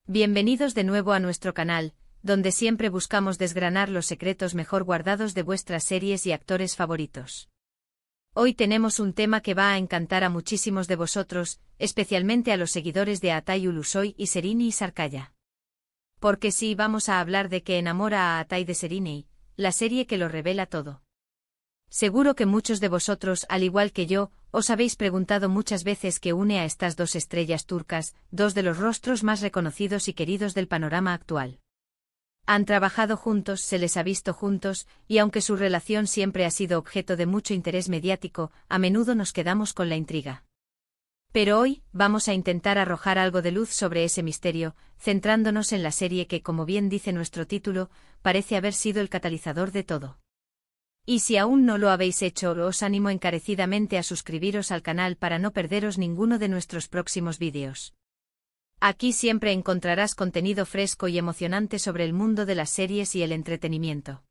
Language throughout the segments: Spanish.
Bienvenidos de nuevo a nuestro canal, donde siempre buscamos desgranar los secretos mejor guardados de vuestras series y actores favoritos. Hoy tenemos un tema que va a encantar a muchísimos de vosotros, especialmente a los seguidores de Atay Ulusoy y Sereni Sarkaya. Porque sí, vamos a hablar de qué enamora a Atay de Sereni, la serie que lo revela todo. Seguro que muchos de vosotros, al igual que yo, os habéis preguntado muchas veces qué une a estas dos estrellas turcas, dos de los rostros más reconocidos y queridos del panorama actual. Han trabajado juntos, se les ha visto juntos, y aunque su relación siempre ha sido objeto de mucho interés mediático, a menudo nos quedamos con la intriga. Pero hoy, vamos a intentar arrojar algo de luz sobre ese misterio, centrándonos en la serie que, como bien dice nuestro título, parece haber sido el catalizador de todo. Y si aún no lo habéis hecho, os animo encarecidamente a suscribiros al canal para no perderos ninguno de nuestros próximos vídeos. Aquí siempre encontrarás contenido fresco y emocionante sobre el mundo de las series y el entretenimiento.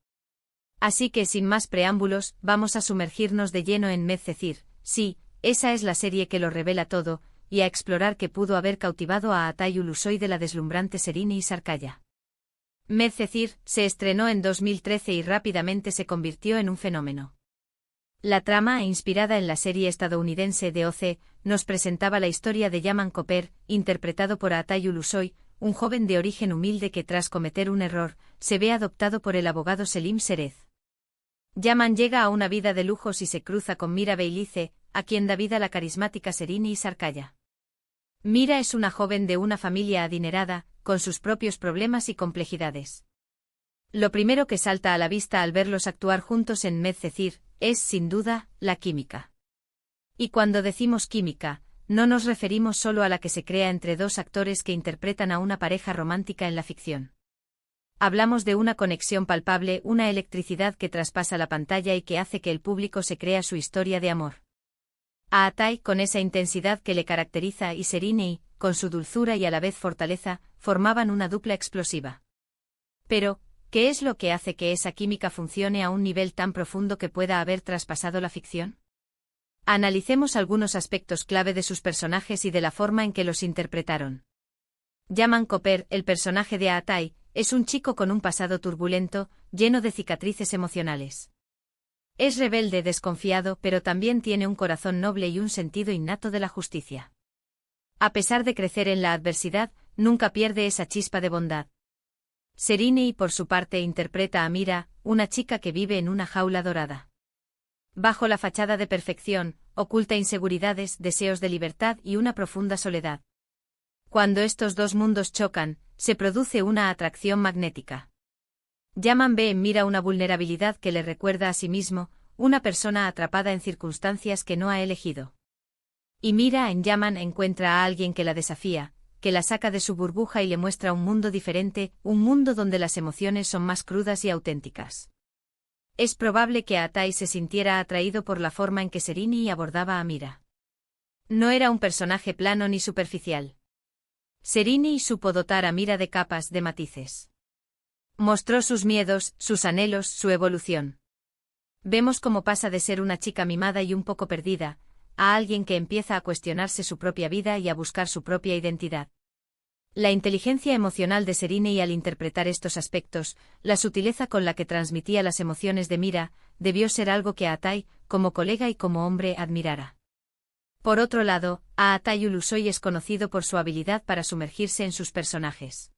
Así que sin más preámbulos, vamos a sumergirnos de lleno en Medcezir, sí, esa es la serie que lo revela todo, y a explorar qué pudo haber cautivado a Atay Ulusoy de la deslumbrante Sereni Sarkaya. Medcezir se estrenó en 2013 y rápidamente se convirtió en un fenómeno. La trama, inspirada en la serie estadounidense de OC, nos presentaba la historia de Yaman Koper, interpretado por Atay Ulusoy, un joven de origen humilde que tras cometer un error, se ve adoptado por el abogado Selim Serez. Yaman llega a una vida de lujos y se cruza con Mira Beylice, a quien da vida la carismática Sereni Sarkaya. Mira es una joven de una familia adinerada, con sus propios problemas y complejidades. Lo primero que salta a la vista al verlos actuar juntos en Medcezir es, sin duda, la química. Y cuando decimos química, no nos referimos solo a la que se crea entre dos actores que interpretan a una pareja romántica en la ficción. Hablamos de una conexión palpable, una electricidad que traspasa la pantalla y que hace que el público se crea su historia de amor. A Atay, con esa intensidad que le caracteriza, y Sereni, con su dulzura y a la vez fortaleza, formaban una dupla explosiva. Pero, ¿qué es lo que hace que esa química funcione a un nivel tan profundo que pueda haber traspasado la ficción? Analicemos algunos aspectos clave de sus personajes y de la forma en que los interpretaron. Yaman Koper, el personaje de Atay, es un chico con un pasado turbulento, lleno de cicatrices emocionales. Es rebelde, desconfiado, pero también tiene un corazón noble y un sentido innato de la justicia. A pesar de crecer en la adversidad, nunca pierde esa chispa de bondad. Sereni, por su parte, interpreta a Mira, una chica que vive en una jaula dorada. Bajo la fachada de perfección, oculta inseguridades, deseos de libertad y una profunda soledad. Cuando estos dos mundos chocan, se produce una atracción magnética. Yaman ve en Mira una vulnerabilidad que le recuerda a sí mismo, una persona atrapada en circunstancias que no ha elegido. Y Mira en Yaman encuentra a alguien que la desafía, que la saca de su burbuja y le muestra un mundo diferente, un mundo donde las emociones son más crudas y auténticas. Es probable que Atay se sintiera atraído por la forma en que Sereni abordaba a Mira. No era un personaje plano ni superficial. Sereni supo dotar a Mira de capas, de matices. Mostró sus miedos, sus anhelos, su evolución. Vemos cómo pasa de ser una chica mimada y un poco perdida, a alguien que empieza a cuestionarse su propia vida y a buscar su propia identidad. La inteligencia emocional de Sereni al interpretar estos aspectos, la sutileza con la que transmitía las emociones de Mira, debió ser algo que a Atay, como colega y como hombre, admirara. Por otro lado, a Atay Ulusoy es conocido por su habilidad para sumergirse en sus personajes.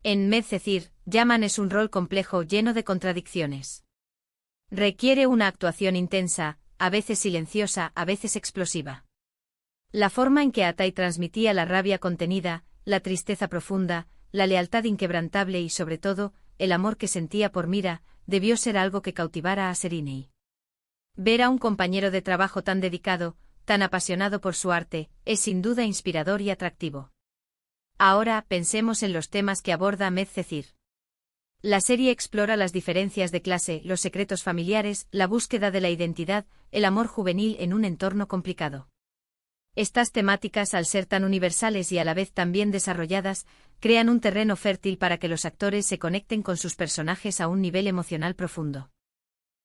En Medcezir, Yaman es un rol complejo lleno de contradicciones. Requiere una actuación intensa, a veces silenciosa, a veces explosiva. La forma en que Atay transmitía la rabia contenida, la tristeza profunda, la lealtad inquebrantable y sobre todo, el amor que sentía por Mira, debió ser algo que cautivara a Sereni. Ver a un compañero de trabajo tan dedicado, tan apasionado por su arte, es sin duda inspirador y atractivo. Ahora, pensemos en los temas que aborda Medcezir. La serie explora las diferencias de clase, los secretos familiares, la búsqueda de la identidad, el amor juvenil en un entorno complicado. Estas temáticas, al ser tan universales y a la vez tan bien desarrolladas, crean un terreno fértil para que los actores se conecten con sus personajes a un nivel emocional profundo.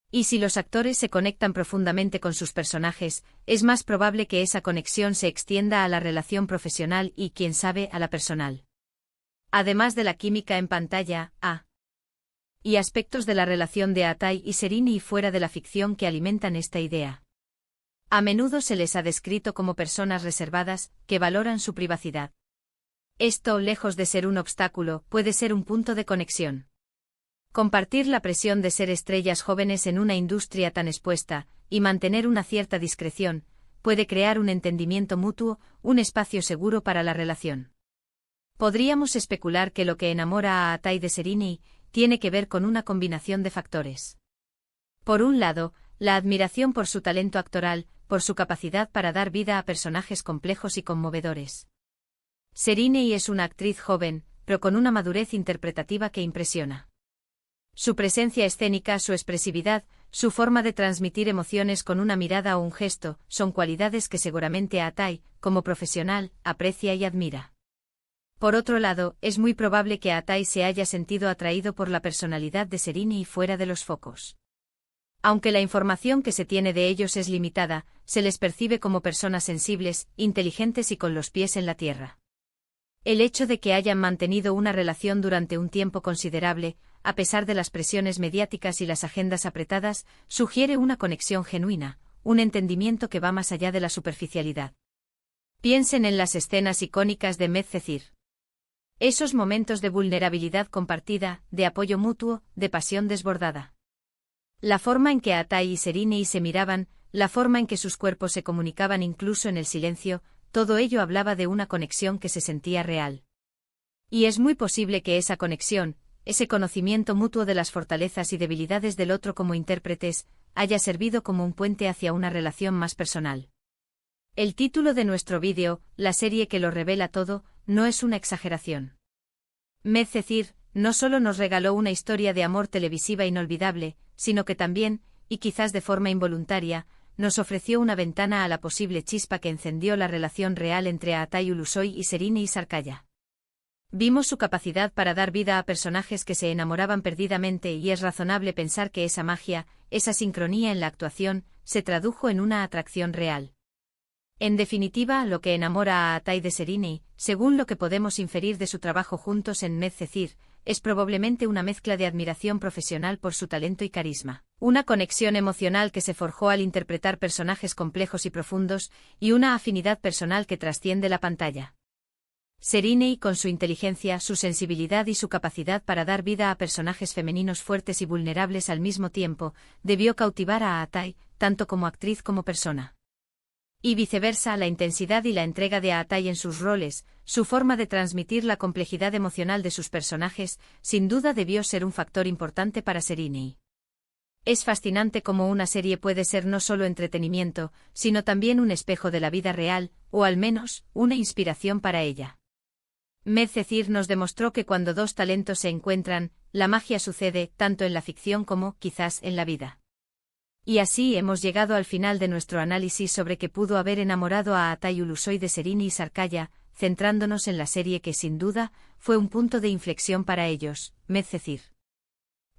Y si los actores se conectan profundamente con sus personajes, es más probable que esa conexión se extienda a la relación profesional y, quién sabe, a la personal. Además de la química en pantalla, y aspectos de la relación de Atai y Serini fuera de la ficción que alimentan esta idea. A menudo se les ha descrito como personas reservadas, que valoran su privacidad. Esto, lejos de ser un obstáculo, puede ser un punto de conexión. Compartir la presión de ser estrellas jóvenes en una industria tan expuesta, y mantener una cierta discreción, puede crear un entendimiento mutuo, un espacio seguro para la relación. Podríamos especular que lo que enamora a Atai de Serini tiene que ver con una combinación de factores. Por un lado, la admiración por su talento actoral, por su capacidad para dar vida a personajes complejos y conmovedores. Serini es una actriz joven, pero con una madurez interpretativa que impresiona. Su presencia escénica, su expresividad, su forma de transmitir emociones con una mirada o un gesto, son cualidades que seguramente Atai, como profesional, aprecia y admira. Por otro lado, es muy probable que Atai se haya sentido atraído por la personalidad de Serini fuera de los focos. Aunque la información que se tiene de ellos es limitada, se les percibe como personas sensibles, inteligentes y con los pies en la tierra. El hecho de que hayan mantenido una relación durante un tiempo considerable, a pesar de las presiones mediáticas y las agendas apretadas, sugiere una conexión genuina, un entendimiento que va más allá de la superficialidad. Piensen en las escenas icónicas de Medcezir. Esos momentos de vulnerabilidad compartida, de apoyo mutuo, de pasión desbordada. La forma en que Atai y Serini se miraban, la forma en que sus cuerpos se comunicaban incluso en el silencio, todo ello hablaba de una conexión que se sentía real. Y es muy posible que esa conexión, ese conocimiento mutuo de las fortalezas y debilidades del otro como intérpretes, haya servido como un puente hacia una relación más personal. El título de nuestro vídeo, la serie que lo revela todo, no es una exageración. Medcezir no solo nos regaló una historia de amor televisiva inolvidable, sino que también, y quizás de forma involuntaria, nos ofreció una ventana a la posible chispa que encendió la relación real entre Atai Ulusoy y Serini Sarkaya. Vimos su capacidad para dar vida a personajes que se enamoraban perdidamente y es razonable pensar que esa magia, esa sincronía en la actuación, se tradujo en una atracción real. En definitiva, lo que enamora a Atai de Serini, según lo que podemos inferir de su trabajo juntos en Medcezir, es probablemente una mezcla de admiración profesional por su talento y carisma, una conexión emocional que se forjó al interpretar personajes complejos y profundos, y una afinidad personal que trasciende la pantalla. Serini, con su inteligencia, su sensibilidad y su capacidad para dar vida a personajes femeninos fuertes y vulnerables al mismo tiempo, debió cautivar a Atai, tanto como actriz como persona. Y viceversa, la intensidad y la entrega de Atai en sus roles, su forma de transmitir la complejidad emocional de sus personajes, sin duda debió ser un factor importante para Serini. Es fascinante cómo una serie puede ser no solo entretenimiento, sino también un espejo de la vida real, o al menos, una inspiración para ella. Medcezir nos demostró que cuando dos talentos se encuentran, la magia sucede, tanto en la ficción como, quizás, en la vida. Y así hemos llegado al final de nuestro análisis sobre qué pudo haber enamorado a Atai Ulusoy de Serini Sarkaya, centrándonos en la serie que sin duda, fue un punto de inflexión para ellos, Medcezir.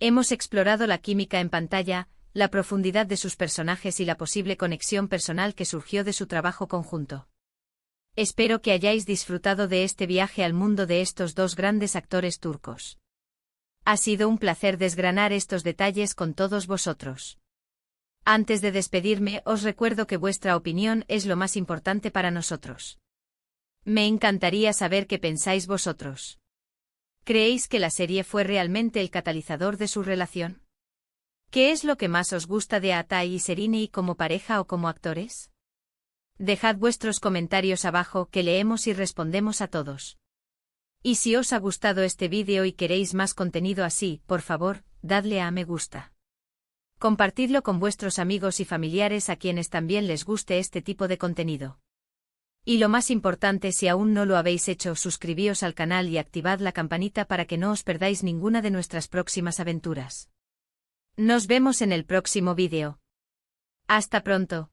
Hemos explorado la química en pantalla, la profundidad de sus personajes y la posible conexión personal que surgió de su trabajo conjunto. Espero que hayáis disfrutado de este viaje al mundo de estos dos grandes actores turcos. Ha sido un placer desgranar estos detalles con todos vosotros. Antes de despedirme, os recuerdo que vuestra opinión es lo más importante para nosotros. Me encantaría saber qué pensáis vosotros. ¿Creéis que la serie fue realmente el catalizador de su relación? ¿Qué es lo que más os gusta de Atai y Serini como pareja o como actores? Dejad vuestros comentarios abajo que leemos y respondemos a todos. Y si os ha gustado este vídeo y queréis más contenido así, por favor, dadle a me gusta. Compartidlo con vuestros amigos y familiares a quienes también les guste este tipo de contenido. Y lo más importante, si aún no lo habéis hecho, suscribíos al canal y activad la campanita para que no os perdáis ninguna de nuestras próximas aventuras. Nos vemos en el próximo vídeo. Hasta pronto.